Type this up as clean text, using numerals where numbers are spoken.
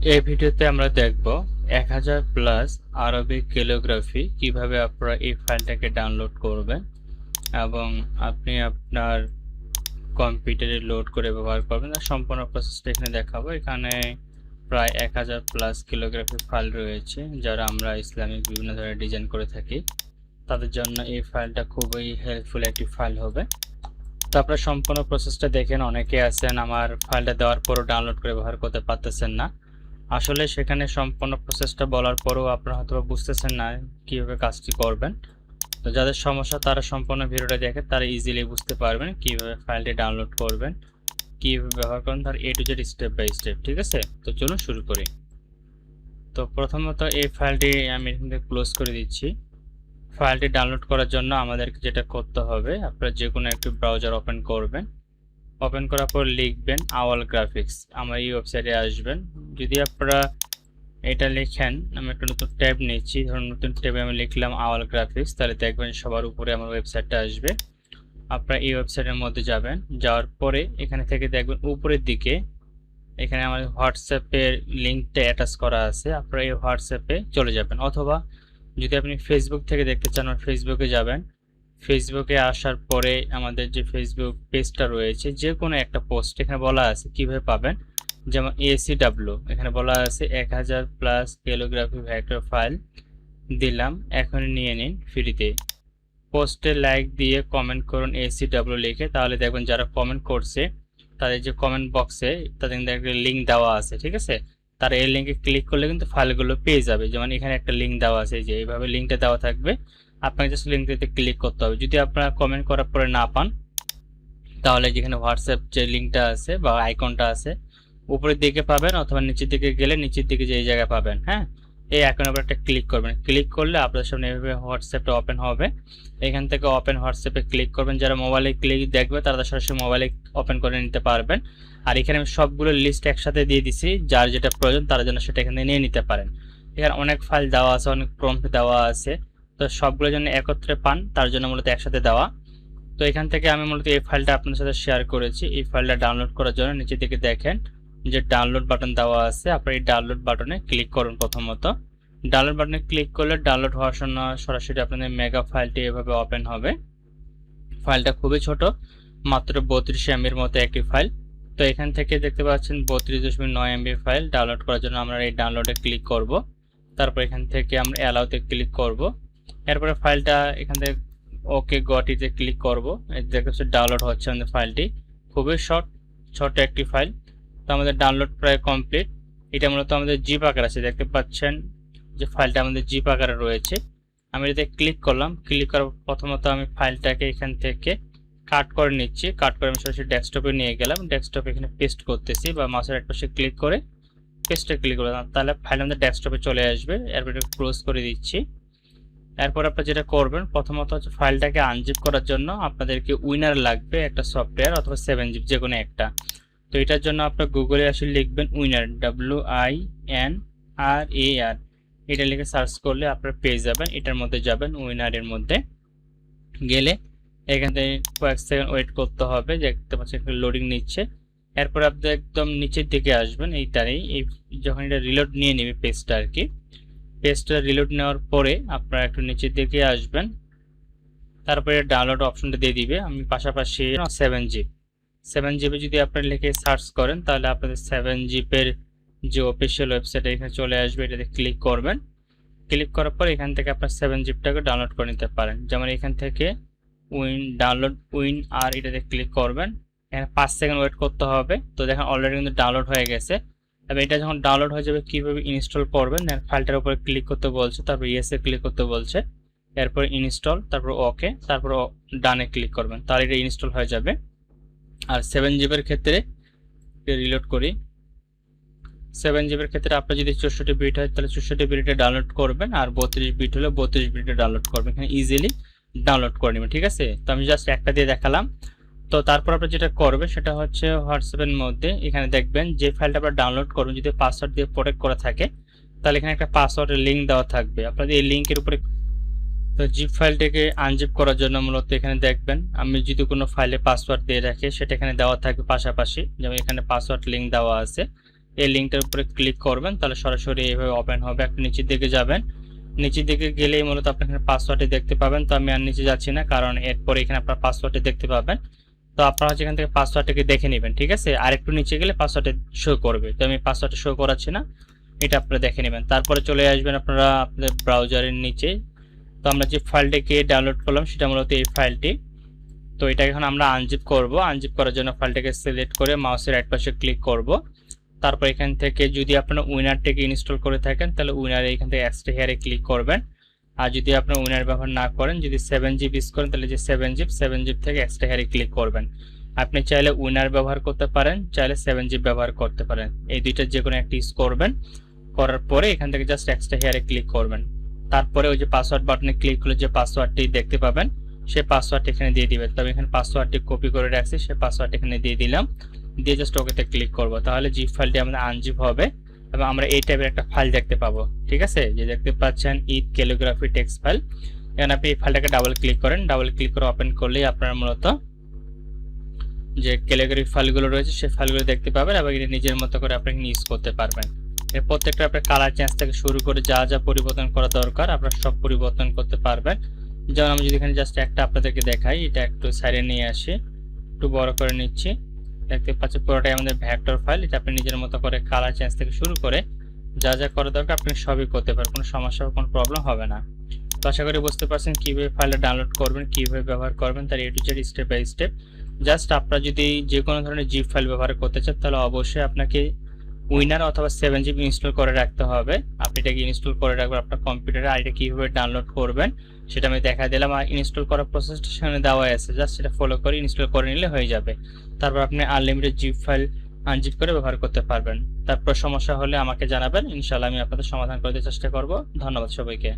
এই ভিডিওতে আমরা দেখব 1000 প্লাস আরবিক ক্যালিগ্রাফি কিভাবে আপনারা এই ফাইলটাকে ডাউনলোড করবেন এবং আপনি আপনার কম্পিউটারে লোড করে ব্যবহার করবেন। আর সম্পূর্ণ প্রসেসটা এখানে দেখাবো। এখানে প্রায় 1000 প্লাস ক্যালিগ্রাফি ফাইল রয়েছে, যারা আমরা ইসলামিক বিভিন্ন ধরনের ডিজাইন করে থাকি তাদের জন্য এই ফাইলটা খুবই হেল্পফুল একটি ফাইল হবে। তো আপনারা সম্পূর্ণ প্রসেসটা দেখেন। অনেকে আছেন আমার ফাইলটা দেওয়ার পরও ডাউনলোড করে ব্যবহার করতে পারতেছেন না। আসলে সেখানে সম্পূর্ণ প্রসেসটা বলার পরেও আপনারা হয়তো বুঝতেছেন না কীভাবে কাজটি করবেন। তো যাদের সমস্যা তারা সম্পূর্ণ ভিডিওটা দেখে তারা ইজিলি বুঝতে পারবেন কীভাবে ফাইলটি ডাউনলোড করবেন, কীভাবে ব্যবহার করবেন, তার A to Z step by step. ঠিক আছে, তো চলুন শুরু করি। তো প্রথমত এই ফাইলটি আমি এখান থেকে ক্লোজ করে দিচ্ছি। ফাইলটি ডাউনলোড করার জন্য আমাদেরকে যেটা করতে হবে, আপনারা যে কোনো একটি ব্রাউজার ওপেন করবেন। ওপেন করার পর লিখবেন আওয়াল গ্রাফিক্স। আমার এই ওয়েবসাইটে আসবেন। যদি আপনারা এটা লিখেন, আমি একটা নতুন ট্যাব নিচ্ছি, ধরুন নতুন ট্যাবে আমি লিখলাম আওয়াল গ্রাফিক্স, তাহলে দেখবেন সবার উপরে আমার ওয়েবসাইটটা আসবে। আপনারা এই ওয়েবসাইটের মধ্যে যাবেন, যাওয়ার পরে এখানে থেকে দেখবেন উপরের দিকে এখানে আমার হোয়াটসঅ্যাপের লিঙ্কটা অ্যাটাচ করা আছে। আপনারা এই হোয়াটসঅ্যাপে চলে যাবেন, অথবা যদি আপনি ফেসবুক থেকে দেখতে চান ফেসবুকে যাবেন। ফেসবুকে আসার পরে আমাদের যে ফেসবুক পেজটা রয়েছে, যে কোনো একটা পোস্ট এখানে বলা আছে কিভাবে পাবেন। যেমন ACW এখানে বলা আছে 1000 প্লাস ক্যালিগ্রাফি ভেক্টর ফাইল দিলাম, এখন নিয়ে নিন ফ্রিতে। পোস্টে লাইক দিয়ে কমেন্ট করুন ACW লিখে, তাহলে দেখবেন যারা কমেন্ট করছে তাদের যে কমেন্ট বক্সে তাদের একটা লিঙ্ক দেওয়া আছে। ঠিক আছে, তারা এই লিঙ্কে ক্লিক করলে কিন্তু ফাইলগুলো পেয়ে যাবে। যেমন এখানে একটা লিঙ্ক দেওয়া আছে, যে এইভাবে লিঙ্কটা দেওয়া থাকবে, আপনাকে জাস্ট লিঙ্কটিতে ক্লিক করতে হবে। যদি আপনারা কমেন্ট করার পরে না পান, তাহলে যেখানে হোয়াটসঅ্যাপ যে লিঙ্কটা আছে বা আইকনটা আছে উপরের দিকে পাবেন, অথবা নিচের দিকে গেলে নিচের দিকে যে এই জায়গায় পাবেন। হ্যাঁ, এই আইকনের উপর একটা ক্লিক করবেন। ক্লিক করলে আপনাদের সামনে এভাবে হোয়াটসঅ্যাপটা ওপেন হবে। এখান থেকে ওপেন হোয়াটসঅ্যাপে ক্লিক করবেন। যারা মোবাইলে ক্লিক দেখবে তারা সরাসরি মোবাইলে ওপেন করে নিতে পারবেন। আর এখানে আমি সবগুলো লিস্ট একসাথে দিয়ে দিছি, যার যেটা প্রয়োজন তার জন্য সেটা এখানে নিয়ে নিতে পারেন। এখানে অনেক ফাইল দেওয়া আছে, অনেক প্রম্পট দেওয়া আছে, তো সবগুলো যেন একত্রে পান তার জন্য মূলত একসাথে দেওয়া। তো এখান থেকে আমি মূলত এই ফাইলটা আপনাদের সাথে শেয়ার করেছি। এই ফাইলটা ডাউনলোড করার জন্য নিচে দিকে দেখেন যে ডাউনলোড বাটন দেওয়া আছে। আপনার এই ডাউনলোড বাটনে ক্লিক করুন। প্রথমত ডাউনলোড বাটনে ক্লিক করলে ডাউনলোড হওয়ার জন্য সরাসরি আপনাদের মেগা ফাইলটি এভাবে ওপেন হবে। ফাইলটা খুবই ছোট, মাত্র 32 MB মতো একটি ফাইল। তো এখান থেকে দেখতে পাচ্ছেন 32.9 MB ফাইল। ডাউনলোড করার জন্য আমরা এই ডাউনলোডে ক্লিক করব। তারপর এখান থেকে আমরা অ্যালাউতে ক্লিক করব। এরপরে ফাইলটা এখান থেকে ওকে গট ইতে ক্লিক করব। দেখতে পাচ্ছেন ডাউনলোড হচ্ছে আমাদের ফাইলটি। খুবই ছোট একটি ফাইল। তো আমাদের ডাউনলোড প্রায় কমপ্লিট। এটা মূলত আমাদের জিপ আকার আছে, দেখতে পাচ্ছেন যে ফাইলটা আমাদের জিপ আকারে রয়েছে। আমি এটাতে ক্লিক করলাম। ক্লিক করার প্রথমত আমি ফাইলটাকে এখান থেকে কাট করে নিচ্ছি। কাট করে আমি সরাসরি ডেস্কটপে নিয়ে গেলাম। ডেস্কটপে এখানে পেস্ট করতেছি, বা মাউসের এক পাশে ক্লিক করে পেস্টে ক্লিক করলাম, তাহলে ফাইল আমাদের ডেস্কটপে চলে আসবে। এরপর এটা ক্লোজ করে দিচ্ছি। এরপর আপনারা যেটা করবেন, প্রথমত হচ্ছে ফাইলটাকে আনজিপ করার জন্য আপনাদেরকে উইনার লাগবে, একটা সফটওয়্যার অথবা 7zip যে কোনো একটা। তো এটার জন্য আপনার গুগলে আসলে লিখবেন উইনার, WINRAR, এটা লিখে সার্চ করলে আপনারা পেয়ে যাবেন। এটার মধ্যে যাবেন, উইনারের মধ্যে গেলে এখান থেকে কয়েক সেকেন্ড ওয়েট করতে হবে। দেখতে পাচ্ছেন লোডিং নিচ্ছে। এরপর আপনি একদম নিচের দিকে আসবেন। এই যখন এটা রিলোড নিয়ে নেবে পেজটা আর কি, পেজটা রিলোড নেওয়ার পরে আপনারা একটু নিচের দিকে আসবেন। তারপরে ডাউনলোড অপশনটা দিয়ে দিবে। আমি পাশাপাশি 7zip যদি আপনারা লিখে সার্চ করেন, তাহলে আপনাদের 7zip-এর যে অফিসিয়াল ওয়েবসাইট এখানে চলে আসবে। এটাতে ক্লিক করবেন। ক্লিক করার পর এখান থেকে আপনার 7zip-টাকে ডাউনলোড করে নিতে পারেন। যেমন এখান থেকে ডাউনলোড আর এটাতে ক্লিক করবেন। এখানে 5 সেকেন্ড ওয়েট করতে হবে। তো দেখেন অলরেডি কিন্তু ডাউনলোড হয়ে গেছে। তবে এটা যখন ডাউনলোড হয়ে যাবে কীভাবে ইনস্টল করবেন, ফাইলটার উপরে ক্লিক করতে বলছে, তারপর ইয়েসে ক্লিক করতে বলছে, এরপর ইনস্টল, তারপর ওকে, তারপর ডানে ক্লিক করবেন, তাহলে এটা ইনস্টল হয়ে যাবে। আর 7zip-এর ক্ষেত্রে রিলোড করি। 7zip-এর ক্ষেত্রে আপনার যদি 64 বিট হয় তাহলে 64 বিটে ডাউনলোড করবেন, আর 32 বিট হলে 32 বিটে ডাউনলোড করবেন। এখানে ইজিলি ডাউনলোড করে নেবেন। ঠিক আছে, তো আমি জাস্ট একটা দিয়ে দেখালাম। তো তারপর আপনার যেটা করবে সেটা হচ্ছে হোয়াটসঅ্যাপের মধ্যে এখানে দেখবেন যে ফাইলটা আপনারা ডাউনলোড করবেন, যদি পাসওয়ার্ড দিয়ে প্রোটেক্ট করা থাকে তাহলে এখানে একটা পাসওয়ার্ডের লিঙ্ক দেওয়া থাকবে। আপনাদের এই লিঙ্কের উপরে তো জিপ ফাইলটাকে আনজিপ করার জন্য মূলত এখানে দেখবেন আমি যদি কোনো ফাইলে পাসওয়ার্ড দিয়ে রাখি সেটা এখানে দেওয়া থাকবে পাশাপাশি। যেমন এখানে পাসওয়ার্ড লিঙ্ক দেওয়া আছে, এই লিঙ্কটার উপরে ক্লিক করবেন, তাহলে সরাসরি এইভাবে ওপেন হবে। আপনি নিচের দিকে যাবেন, নিচের দিকে গেলেই মূলত আপনি এখানে পাসওয়ার্ডটি দেখতে পাবেন। তো আমি আর নিচে যাচ্ছি না, কারণ এরপরে এখানে আপনার পাসওয়ার্ডটি দেখতে পাবেন। তো আপনারা হচ্ছে এখান থেকে পাসওয়ার্ডটাকে দেখে নেবেন, ঠিক আছে। আর একটু নিচে গেলে পাসওয়ার্ডটা শো করবে, তো আমি পাসওয়ার্ডটা শো করাচ্ছি না, এটা আপনারা দেখে নেবেন। তারপরে চলে আসবেন আপনারা আপনাদের ব্রাউজারের নিচে। তো আমরা যে ফাইলটাকে ডাউনলোড করলাম সেটা মূলত এই ফাইলটি। তো এটা এখন আমরা আনজিপ করব। আনজিপ করার জন্য ফাইলটাকে সিলেক্ট করে মাউসের রাইট পাশে ক্লিক করব। তারপর এখান থেকে যদি আপনারা উইনারটাকে ইনস্টল করে থাকেন তাহলে উইনারে এখান থেকে এক্সট্রা হেয়ারে ক্লিক করবেন। আর যদি আপনারা উইনার ব্যবহার না করেন, যদি 7zip ইউজ করেন তাহলে যে 7zip থেকে এক্সট্রা হেয়ারে ক্লিক করবেন। আপনি চাইলে উইনার ব্যবহার করতে পারেন, চাইলে 7zip ব্যবহার করতে পারেন, এই দুইটা যে কোনো একটা ইউজ করবেন। করার পরে এখান থেকে জাস্ট এক্সট্রা হেয়ারে ক্লিক করবেন। তারপরে ওই যে পাসওয়ার্ড বাটনে ক্লিক করলে যে পাসওয়ার্ডটি দেখতে পাবেন সেই পাসওয়ার্ড এখানে দিয়ে দিবেন। তবে এখানে পাসওয়ার্ডটি কপি করে রাখছি, সেই পাসওয়ার্ড এখানে দিয়ে দিলাম, দিয়ে জাস্ট ওকেতে ক্লিক করব। তাহলে জিপ ফাইলটি আমাদের আনজিপ হবে এবং আমরা এই টাইপের একটা ফাইল দেখতে পাবো, ঠিক আছে। যে দেখতে পাচ্ছেন ঈদ ক্যালিগ্রাফি টেক্সট ফাইল, এখানে আপনি এই ফাইলটাকে ডাবল ক্লিক করেন, ডাবল ক্লিক করে ওপেন করলেই আপনার মূলত যে ক্যালিগ্রাফি ফাইলগুলো রয়েছে সেই ফাইলগুলো দেখতে পাবেন এবং এটা নিজের মতো করে আপনি ইউজ করতে পারবেন। এর প্রত্যেকটা আপনার কালার চেঞ্জ থেকে শুরু করে যা যা পরিবর্তন করা দরকার আপনারা সব পরিবর্তন করতে পারবেন। যেমন আমি যদি এখানে জাস্ট একটা আপনাদেরকে দেখাই, এটা একটু সাইডে নিয়ে আসি, একটু বড় করে নিচ্ছি, দেখতে পাচ্ছেন পুরোটাই আমাদের ভেক্টর ফাইল। এটা আপনি নিজের মতো করে কালার চেঞ্জ থেকে শুরু করে যা যা করা দরকার আপনি সবই করতে পারবেন, কোনো সমস্যা বা কোনো প্রবলেম হবে না। তো আশা করি বুঝতে পারছেন কীভাবে ফাইলটা ডাউনলোড করবেন, কীভাবে ব্যবহার করবেন, তার A to Z step by step. Just আপনারা যদি যে কোনো ধরনের জিপ ফাইল ব্যবহার করতে চান তাহলে অবশ্যই আপনাকে উইনার অথবা 7zip ইনস্টল করে রাখতে হবে। আপনি এটাকে ইনস্টল করে রাখবেন আপনার কম্পিউটারে। আর এটা কীভাবে ডাউনলোড করবেন সেটা আমি দেখা দিলাম, আর ইনস্টল করার প্রসেসটা সেখানে দেওয়া আছে, জাস্ট সেটা ফলো করে ইনস্টল করে নিলে হয়ে যাবে। তারপর আপনি আনলিমিটেড জিপ ফাইল আনজিপ করে ব্যবহার করতে পারবেন। তারপর সমস্যা হলে আমাকে জানাবেন, ইনশাআল্লাহ আমি আপনাদের সমাধান করতে চেষ্টা করব। ধন্যবাদ সবাইকে।